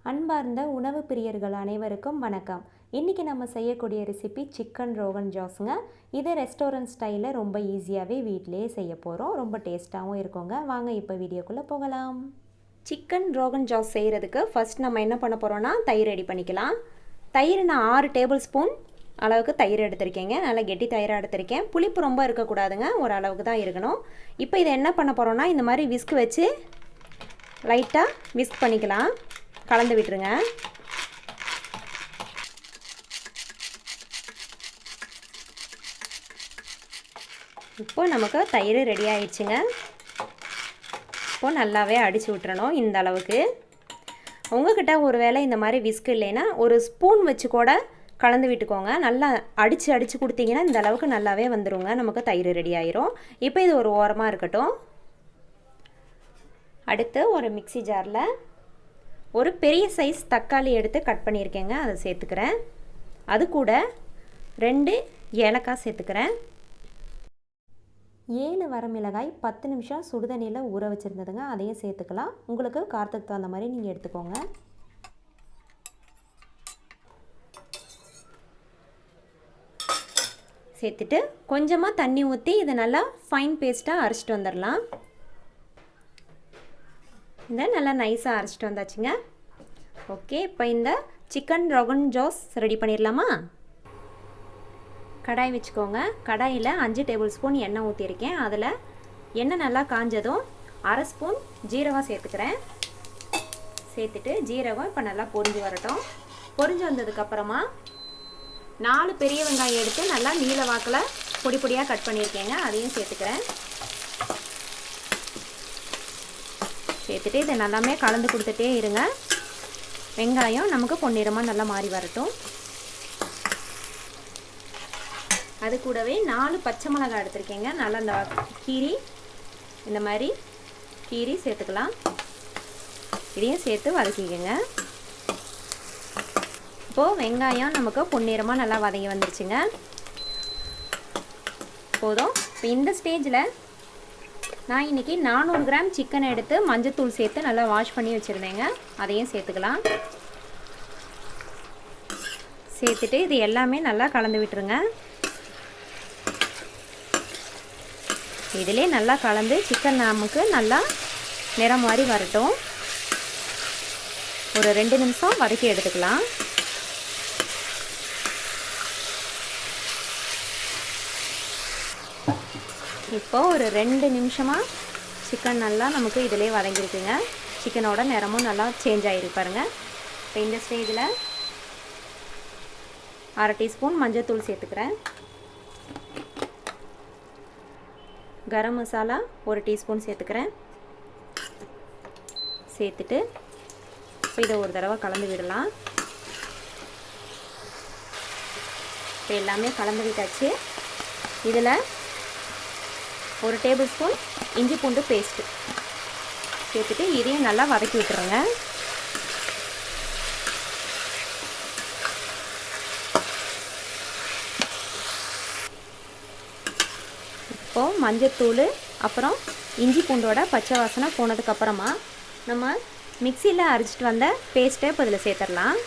அன்பார்ந்த உணவு பிரியர்கள் அனைவருக்கும் வணக்கம். இன்றைக்கி நம்ம செய்யக்கூடிய ரெசிபி சிக்கன் ரோகன் ஜாஸுங்க. இது ரெஸ்டாரண்ட் ஸ்டைலில் ரொம்ப ஈஸியாகவே வீட்டிலேயே செய்ய போகிறோம். ரொம்ப டேஸ்ட்டாகவும் இருக்குங்க. வாங்க இப்போ வீடியோக்குள்ளே போகலாம். சிக்கன் ரோகன் ஜாஸ் செய்கிறதுக்கு ஃபஸ்ட் நம்ம என்ன பண்ண போகிறோன்னா தயிர் ரெடி பண்ணிக்கலாம். தயிர் நான் 6 டேபிள் ஸ்பூன் அளவுக்கு தயிர் எடுத்திருக்கேங்க. நல்லா கெட்டி தயிராக எடுத்திருக்கேன். புளிப்பு ரொம்ப இருக்கக்கூடாதுங்க, ஒரு அளவுக்கு தான் இருக்கணும். இப்போ இதை என்ன பண்ண போகிறோன்னா இந்த மாதிரி விஸ்க் வச்சு லைட்டாக விஸ்க் பண்ணிக்கலாம். கலந்து விட்டுருங்க. இப்போ நமக்கு தயிர் ரெடி ஆயிடுச்சுங்க. இப்போ நல்லாவே அடித்து விட்டுறணும் இந்த அளவுக்கு. உங்ககிட்ட ஒரு வேளை இந்த மாதிரி விஸ்க் இல்லைன்னா ஒரு ஸ்பூன் வச்சு கூட கலந்து விட்டுக்கோங்க. நல்லா அடித்து கொடுத்தீங்கன்னா இந்த அளவுக்கு நல்லாவே வந்துடுங்க. நமக்கு தயிர் ரெடி ஆயிரும். இப்போ இது ஒரு ஓரமாக இருக்கட்டும். அடுத்து ஒரு மிக்ஸி ஜாரில் ஒரு பெரிய சைஸ் தக்காளி எடுத்து கட் பண்ணியிருக்கேங்க, அதை சேர்த்துக்கிறேன். அது கூட 2 ஏலக்காய் சேர்த்துக்கிறேன். 7 வரமிளகாய் 10 நிமிஷம் சுடுதண்ணியில் ஊற வச்சுருந்ததுங்க, அதையும் சேர்த்துக்கலாம். உங்களுக்கு காரத்துக்கு தகுந்த மாதிரி நீங்கள் எடுத்துக்கோங்க. சேர்த்துட்டு கொஞ்சமாக தண்ணி ஊற்றி இதை நல்லா ஃபைன் பேஸ்ட்டாக அரைச்சிட்டு வந்துடலாம். இதை நல்லா நைஸாக அரைச்சிட்டு வந்தாச்சுங்க. ஓகே, இப்போ இந்த சிக்கன் ரோகன் ஜாஸ் ரெடி பண்ணிடலாமா? கடாய் வச்சுக்கோங்க. கடாயில் 5 டேபிள் ஸ்பூன் எண்ணெய் ஊற்றிருக்கேன். அதில் எண்ணெய் நல்லா காஞ்சதும் 1/2 ஸ்பூன் ஜீரகம் சேர்த்துக்கிறேன். சேர்த்துட்டு ஜீரகம் இப்போ நல்லா பொரிஞ்சு வரட்டும். பொரிஞ்சு வந்ததுக்கப்புறமா 4 பெரிய வெங்காயம் எடுத்து நல்லா நீல வாக்கில் பொடி பொடியாக கட் பண்ணியிருக்கேங்க, அதையும் சேர்த்துக்கிறேன். சேர்த்துட்டு இதை நல்லாமே கலந்து கொடுத்துட்டே இருங்க. வெங்காயம் நமக்கு பொன்னிறமாக நல்லா மாறி வரட்டும். அது கூடவே 4 பச்சை மிளகாய் எடுத்துருக்கேங்க. நல்லா இந்த கீரி இந்த மாதிரி கீரி சேர்த்துக்கலாம். இதையும் சேர்த்து வதக்கிக்கங்க. இப்போது வெங்காயம் நமக்கு பொன்னிறமாக நல்லா வதங்கி வந்துருச்சுங்க. போதும். இப்போ இந்த ஸ்டேஜில் நான் இன்றைக்கி 400 கிராம் சிக்கன் எடுத்து மஞ்சத்தூள் சேர்த்து நல்லா வாஷ் பண்ணி வச்சுருந்தேங்க, அதையும் சேர்த்துக்கலாம். சேர்த்துட்டு இது எல்லாமே நல்லா கலந்து விட்டுருங்க. இதிலே நல்லா கலந்து சிக்கன் நமக்கு நல்லா நிறம் மாதிரி வரட்டும். ஒரு 2 நிமிஷம் வதக்கி எடுத்துக்கலாம். இப்போ ஒரு 2 நிமிஷமாக சிக்கன் நல்லா நமக்கு இதிலே வதங்கியிருக்குங்க. சிக்கனோட நிறமும் நல்லா சேஞ்ச் ஆகிருக்கு பாருங்கள். இப்போ இந்த ஸ்டேஜில் 1/2 டீஸ்பூன் மஞ்சள்தூள் சேர்த்துக்கிறேன். கரம் மசாலா 1 டீஸ்பூன் சேர்த்துக்கிறேன். சேர்த்துட்டு இப்போ இதை ஒரு தடவை கலந்து விடலாம். இப்போ எல்லாமே கலந்து விட்டாச்சு. இதில் 1 டேபிள் ஸ்பூன் இஞ்சி பூண்டு பேஸ்ட்டு சேர்த்துட்டு இதையும் நல்லா வதக்கி விட்டுருங்க. இப்போது மஞ்சத்தூள் அப்புறம் இஞ்சி பூண்டோட பச்சை வாசனை போனதுக்கப்புறமா நம்ம மிக்சியில் அரைச்சிட்டு வந்த பேஸ்ட்டை இப்போ இதில் சேர்த்துடலாம்.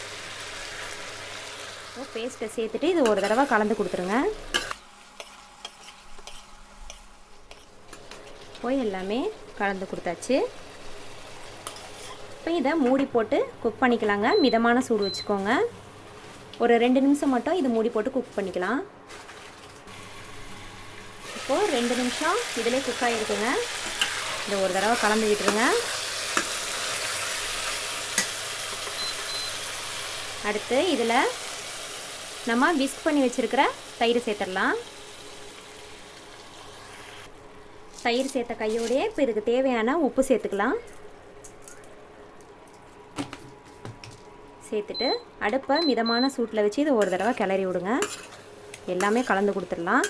பேஸ்ட்டை சேர்த்துட்டு இது ஒரு தடவை கலந்து கொடுத்துருங்க. போய் எல்லாமே கலந்து கொடுத்தாச்சு. இப்போ இதை மூடி போட்டு குக் பண்ணிக்கலாங்க. மிதமான சூடு வச்சுக்கோங்க. ஒரு 2 நிமிஷம் மட்டும் இது மூடி போட்டு குக் பண்ணிக்கலாம். இப்போது 2 நிமிஷம் இதிலே குக் ஆகிருக்குங்க. இதை ஒரு தடவை கலந்து விட்டுருங்க. அடுத்து இதில் நம்ம விஸ்க் பண்ணி வச்சுருக்கிற தயிர் சேர்த்துடலாம். தயிர் சேர்த்த கையோடையே இப்போ இதுக்கு தேவையான உப்பு சேர்த்துக்கலாம். சேர்த்துட்டு அடுப்பை மிதமான சூட்டில் வச்சு இது ஒரு தடவை கிளறி விடுங்க. எல்லாமே கலந்து கொடுத்துடலாம்.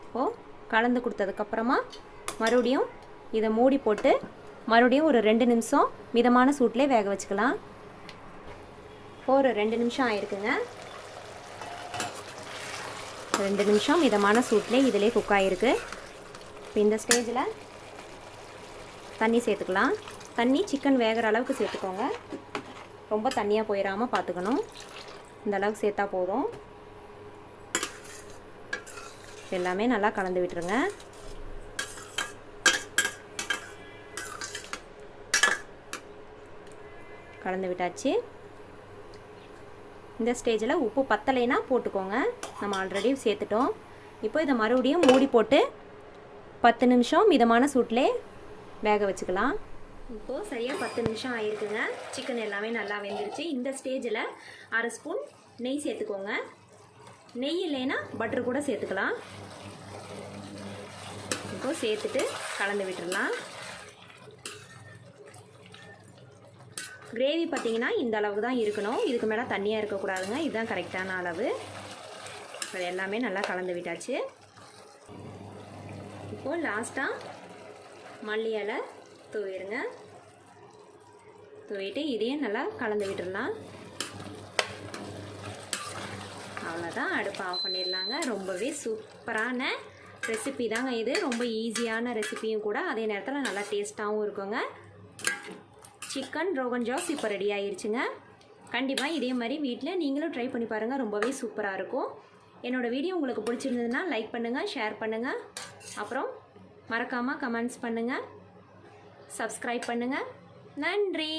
இப்போது கலந்து கொடுத்ததுக்கப்புறமா மறுபடியும் இதை மூடி போட்டு மறுபடியும் ஒரு 2 நிமிஷம் மிதமான சூட்டிலே வேக வச்சுக்கலாம். இப்போது ஒரு 2 நிமிஷம் ஆயிருக்குங்க. 2 நிமிஷம் மிதமான சூட்டிலே இதிலே குக் ஆகிருக்கு. இப்போ இந்த ஸ்டேஜில் தண்ணி சேர்த்துக்கலாம். தண்ணி சிக்கன் வேகிற அளவுக்கு சேர்த்துக்கோங்க. ரொம்ப தண்ணியாக போயிடாமல் பார்த்துக்கணும். இந்த அளவுக்கு சேர்த்தா போதும். எல்லாமே நல்லா கலந்து விட்டுருங்க. கலந்து விட்டாச்சு. இந்த ஸ்டேஜில் உப்பு பத்தலைனா போட்டுக்கோங்க. நம்ம ஆல்ரெடி சேர்த்துட்டோம். இப்போ இதை மறுபடியும் மூடி போட்டு 10 நிமிஷம் மிதமான சூட்டிலே வேக வச்சுக்கலாம். இப்போது சரியாக 10 நிமிஷம் ஆகிருக்குங்க. சிக்கன் எல்லாமே நல்லா வெந்துருச்சு. இந்த ஸ்டேஜில் 1/2 ஸ்பூன் நெய் சேர்த்துக்கோங்க. நெய் இல்லைன்னா பட்டர் கூட சேர்த்துக்கலாம். இப்போது சேர்த்துட்டு கலந்து விட்டுடலாம். கிரேவி பார்த்திங்கன்னா இந்த அளவுக்கு தான் இருக்கணும். இதுக்கு மேலே தண்ணியாக இருக்கக்கூடாதுங்க. இதுதான் கரெக்டான அளவு. அது எல்லாமே நல்லா கலந்து விட்டாச்சு. இப்போது லாஸ்ட்டாக மல்லி இலை தூவிடுங்க. தூவிட்டு இதையும் நல்லா கலந்து விட்டுடலாம். அவ்வளோதான், அடுப்பை ஆஃப் பண்ணிடலாங்க. ரொம்பவே சூப்பரான ரெசிபி தாங்க இது. ரொம்ப ஈஸியான ரெசிபியும் கூட, அதே நேரத்தில் நல்லா டேஸ்ட்டாகவும் இருக்குங்க. சிக்கன் ரோகன் ஜாஸ் இப்போ ரெடி ஆகிருச்சுங்க. கண்டிப்பாக இதே மாதிரி வீட்டில் நீங்களும் ட்ரை பண்ணி பாருங்கள். ரொம்பவே சூப்பராக இருக்கும். என்னோடய வீடியோ உங்களுக்கு பிடிச்சிருந்ததுன்னா லைக் பண்ணுங்கள், ஷேர் பண்ணுங்கள். அப்புறம் மறக்காமல் கமெண்ட்ஸ் பண்ணுங்கள், சப்ஸ்கிரைப் பண்ணுங்கள். நன்றி.